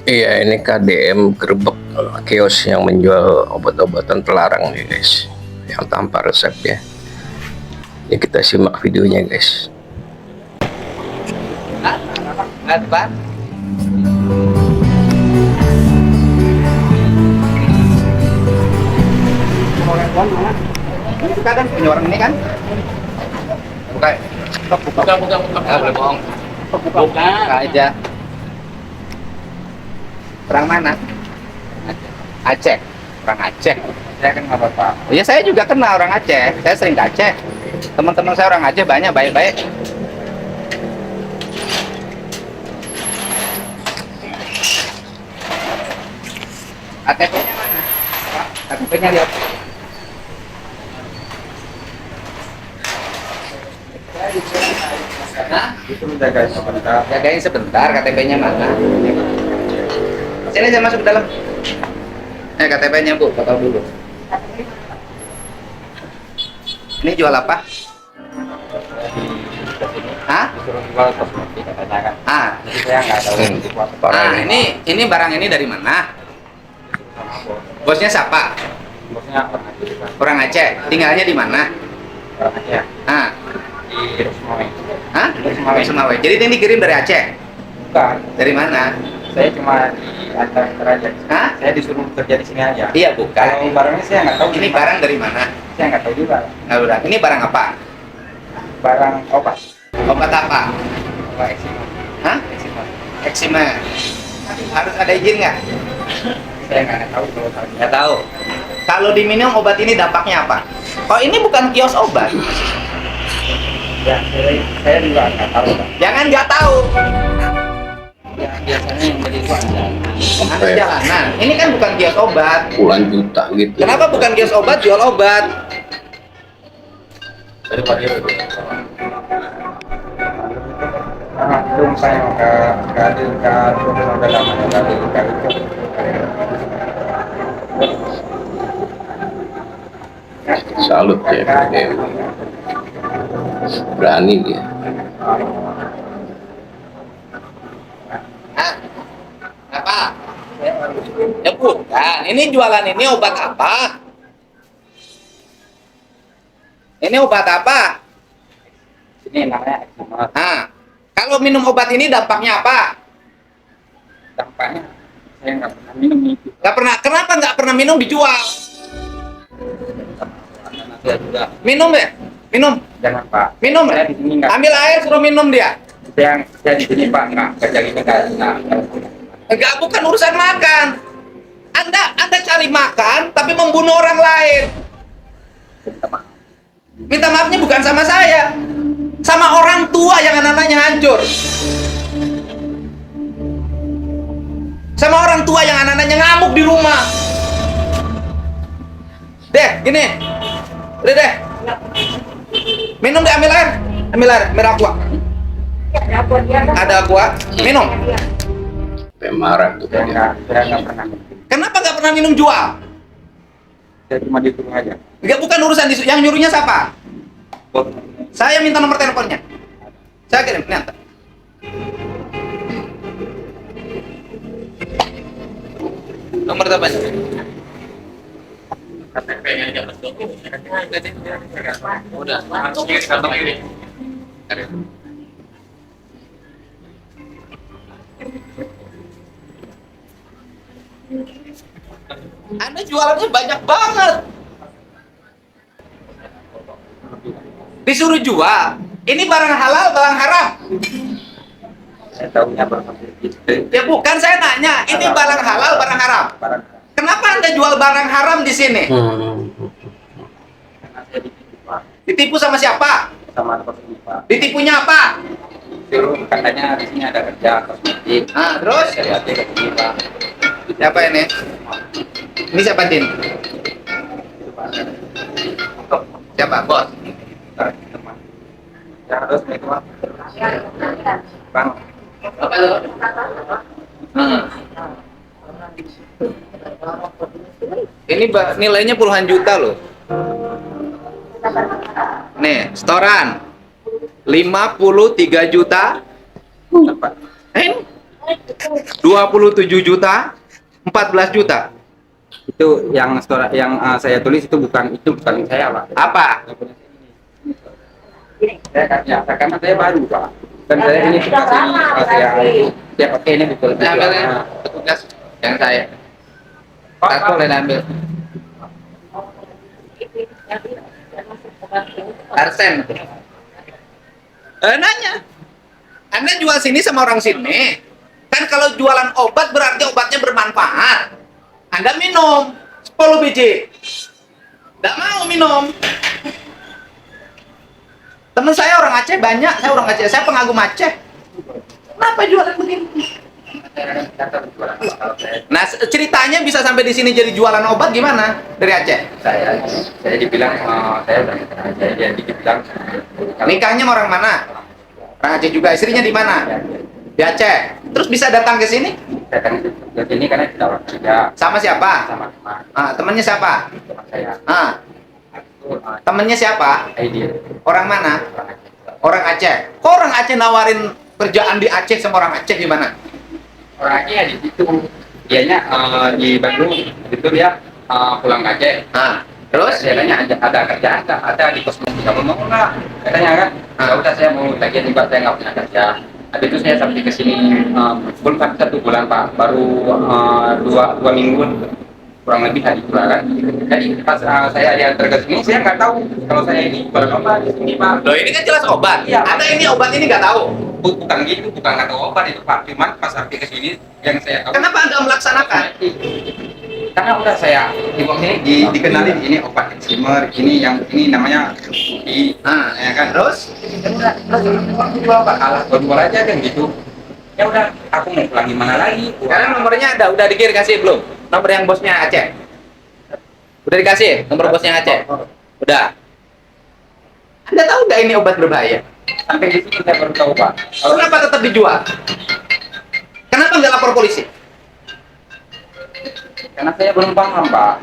Iya, ini KDM gerbek kios yang menjual obat-obatan terlarang nih guys, yang tanpa resep ya. Ya kita simak videonya guys. Apa? Kita kan punya orang ini kan? Buka. Buka. Boleh bohong. Buka aja. Orang mana? Aceh. Orang Aceh. Saya kan nggak apa-apa. Iya, saya juga kenal orang Aceh. Saya sering ke Aceh. Teman-teman saya orang Aceh banyak baik-baik. KTP-nya mana? KTP-nya lihat. Nah, Itu menjaga sebentar. jagain sebentar, KTP-nya mana? Sini saya masuk ke dalam. KTP-nya Bu, foto dulu. Ini jual apa? Hah? Disuruh jual kosmetik katanya kan. Jadi saya nggak tahu itu apa. Parah Ini barang ini dari mana? Sama bos. Bosnya siapa? Bosnya orang Aceh juga. Orang Aceh. Tinggalnya di mana? Orang Aceh ya. Ah, Di Rusmawe. hah? Rusmawe. Sumawe. Jadi ini dikirim dari Aceh. Bukan. Dari mana? Saya cuma diantar aja. Hah? Saya disuruh kerja di sini aja. Iya, Kalau bukan. barangnya saya nggak tahu. Ini barang dari mana? Saya nggak tahu juga. Nah, udah. Ini barang apa? Barang obat. Obat apa? Obat eksima. Hah? Eksima. Eksima. Harus ada izin nggak? Saya nggak tahu kalau tahu. Nggak tahu. Kalau diminum obat ini dampaknya apa? Oh, ini bukan kios obat. Ya, saya juga nggak tahu. Pak. Jangan nggak tahu. Ya, biasanya yang beli itu ada. Ada jalanan. Ini kan bukan kios obat. Puluhan juta gitu. Kenapa bukan kios obat jual obat? Dari pagi itu. Itu saya nggak ada udah lama nggak ada itu. Salut ya KDM. Berani dia. Hah? Apa? Ya bukan. Ini jualan ini obat apa? Ini obat apa? Ini namanya eksima. Nah, kalau minum obat ini dampaknya apa? Dampaknya saya nggak pernah minum itu. Gak pernah. Kenapa nggak pernah minum dijual? Nanti juga Minum ya? Minum. jangan Pak. Minum Saya ya? di sini nggak. Ambil air suruh minum dia. Saya di sini Pak nggak kerja ini nggak. Enggak, bukan urusan makan. Anda cari makan tapi membunuh orang lain. Minta maafnya bukan sama saya, sama orang tua yang anak-anaknya hancur, sama orang tua yang anak-anaknya ngamuk di rumah. Deh, gini, udah deh, minum deh, ambil air aqua. Ada aqua, minum. Sampai marah tuh Saya KDM. nggak pernah. Kenapa nggak pernah minum jual? Saya cuma disuruh aja. Enggak, bukan urusan yang nyuruhnya siapa? Bos. Saya minta nomor teleponnya. Saya kirim, nih. Nomor teleponnya. KTP-nya aja betul. Udah. Kantong ini. Anda jualannya banyak banget. Disuruh jual. Ini barang halal, barang haram. Saya tahunya barang itu. Ya bukan, saya nanya. Ini barang halal, barang haram. Barang. Kenapa Anda jual barang haram di sini? Karena saya ditipu Pak. Ditipu sama siapa? Sama kosmetik Pak. Ditipunya apa? Disuruh katanya di sini ada kerja kosmetik. Nah, terus? Saya lihat ke sini Pak. Siapa ini? Ini siapa, Din? Itu Pak. Siapa? Bos? Teman. Ya harus itu Pak. Bang. Apa itu? Ini nilainya puluhan juta loh. Nih, setoran 53 juta. Apa? Ini 27 juta, 14 juta. Itu yang saya tulis itu bukan saya, Pak. Apa? Karena saya baru, Pak. Dan saya ini saya pakai ini betul. Ambilnya petugas yang saya. Satu boleh ambil. Arsen. Nanya. Anda jual sini sama orang sini. Kan kalau jualan obat berarti obatnya bermanfaat. Anda minum 10 biji. Nggak mau minum. Teman saya orang Aceh banyak. Saya orang Aceh. Saya pengagum Aceh. Kenapa jualan begini? Nah, ceritanya bisa sampai di sini jadi jualan obat gimana dari Aceh? Saya dibilang saya dibilang Nikahnya sama orang mana? Orang Aceh juga. Istrinya di mana? Di Aceh. Terus bisa datang ke sini? datang ke sini karena kita kerja Sama siapa? sama teman Temennya siapa? saya. Temennya siapa? Idea Orang mana? orang Aceh. Orang Aceh. Kok orang Aceh nawarin kerjaan di Aceh sama orang Aceh gimana? Orang Aceh ya di situ. Dianya di Bandung. Itu dia pulang ke Aceh. Terus? Saya tanya ada kerjaan nggak? Ada di kosmetika mau nggak? Katanya kan. Ya udah saya mau lagi juga saya nggak punya kerja. Habis itu saya sampai ke sini belum sampai 1 bulan Pak, baru dua minggu kurang lebih hari kan. Jadi pas saya diantar ke sini saya nggak tahu kalau saya ini jualan obat di sini Pak. Loh ini kan jelas obat. Iya. Ada ini obat ini nggak tahu. Bukan gitu, bukan nggak tahu obat itu Pak. Cuman pas sampai ke sini yang saya tahu. Kenapa Anda melaksanakan? Karena udah saya ini dikenalin ini obat eczema, ini namanya ya kan. Terus? Udah jual Pak, kalah jual aja kan gitu. Ya udah, aku mau pulang gimana lagi? Sekarang nomornya udah dikasih belum? Nomor yang bosnya Aceh. Udah dikasih nomor bosnya Aceh? Udah. Anda tahu nggak ini obat berbahaya? Sampai di sini saya baru tahu Pak. Kenapa tetap dijual? Kenapa nggak lapor polisi? Karena saya belum paham Pak.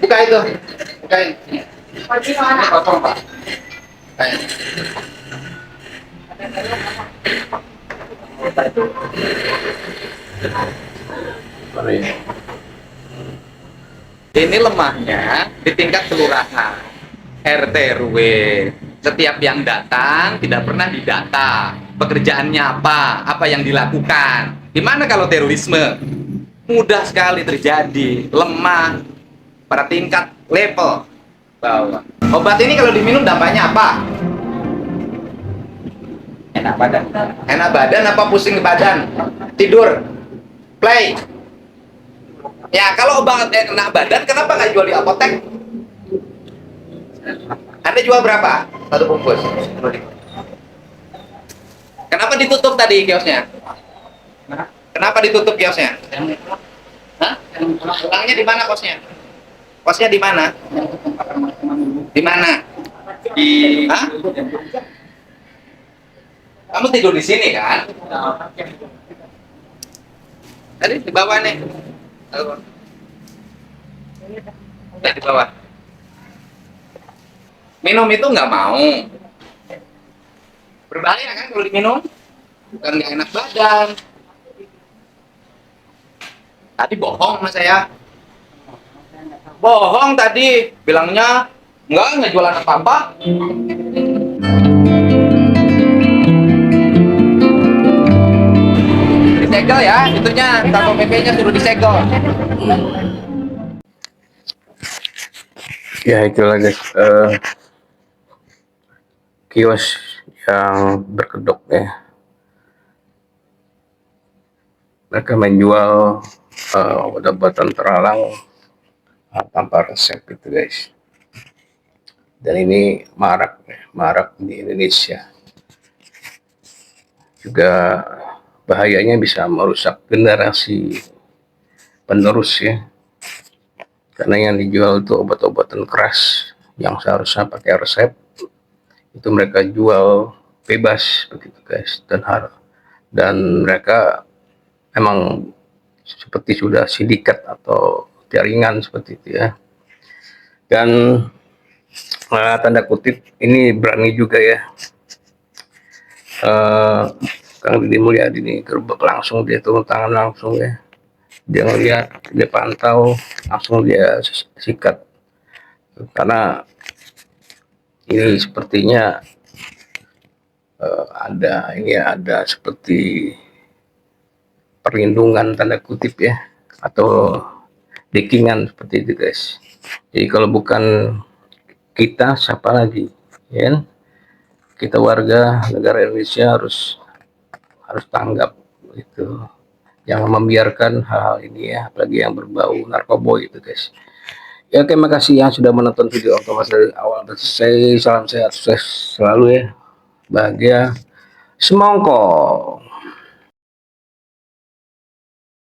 Buka itu. Bukain. Ini kosong Pak. Bukain. Ini lemahnya di tingkat kelurahan, RT RW. Setiap yang datang tidak pernah didata. Pekerjaannya apa yang dilakukan. Gimana kalau terorisme? Mudah sekali terjadi, lemah pada tingkat level bawah. Obat ini kalau diminum dampaknya apa? Enak badan. Enak badan apa pusing badan? Tidur? Play? Ya kalau obat enak badan kenapa nggak jual di apotek? Anda jual berapa? Satu bungkus. Kenapa ditutup tadi kiosnya? Kenapa ditutup kiosnya? Hah? Pulangnya di mana kosnya? Kosnya di mana? Di mana? Hah? Kamu tidur di sini kan? Tadi di bawah nih. Di bawah. Minum itu nggak mau. Berbahaya kan kalau diminum? Bukan nggak enak badan. Tadi bohong sama saya. Bohong tadi. Bilangnya nggak jualan apa-apa. Disegel ya, itunya Satpol PP-nya suruh disegel. Ya itulah guys, kios yang berkedok ya. Mereka menjual obat-obatan terlarang tanpa resep gitu guys. Dan ini marak di Indonesia. Juga bahayanya bisa merusak generasi penerus ya. Karena yang dijual itu obat-obatan keras yang seharusnya pakai resep, itu mereka jual bebas begitu guys. Dan mereka memang seperti sudah sindikat atau jaringan seperti itu ya. Dan tanda kutip ini berani juga ya Kang Deddy Mulyadi ini gerbek langsung, dia turun tangan langsung ya, dia ngeliat, dia pantau, langsung dia sikat. Karena ini sepertinya ada seperti perlindungan tanda kutip ya, atau dekingan seperti itu guys. Jadi kalau bukan kita, siapa lagi ya kan? Kita warga negara Indonesia harus tanggap itu, jangan membiarkan hal-hal ini ya, apalagi yang berbau narkoba itu guys. Ya, terima kasih yang sudah menonton video Oktober dari awal sampai selesai. Salam sehat, sukses selalu ya, bahagia, semongko.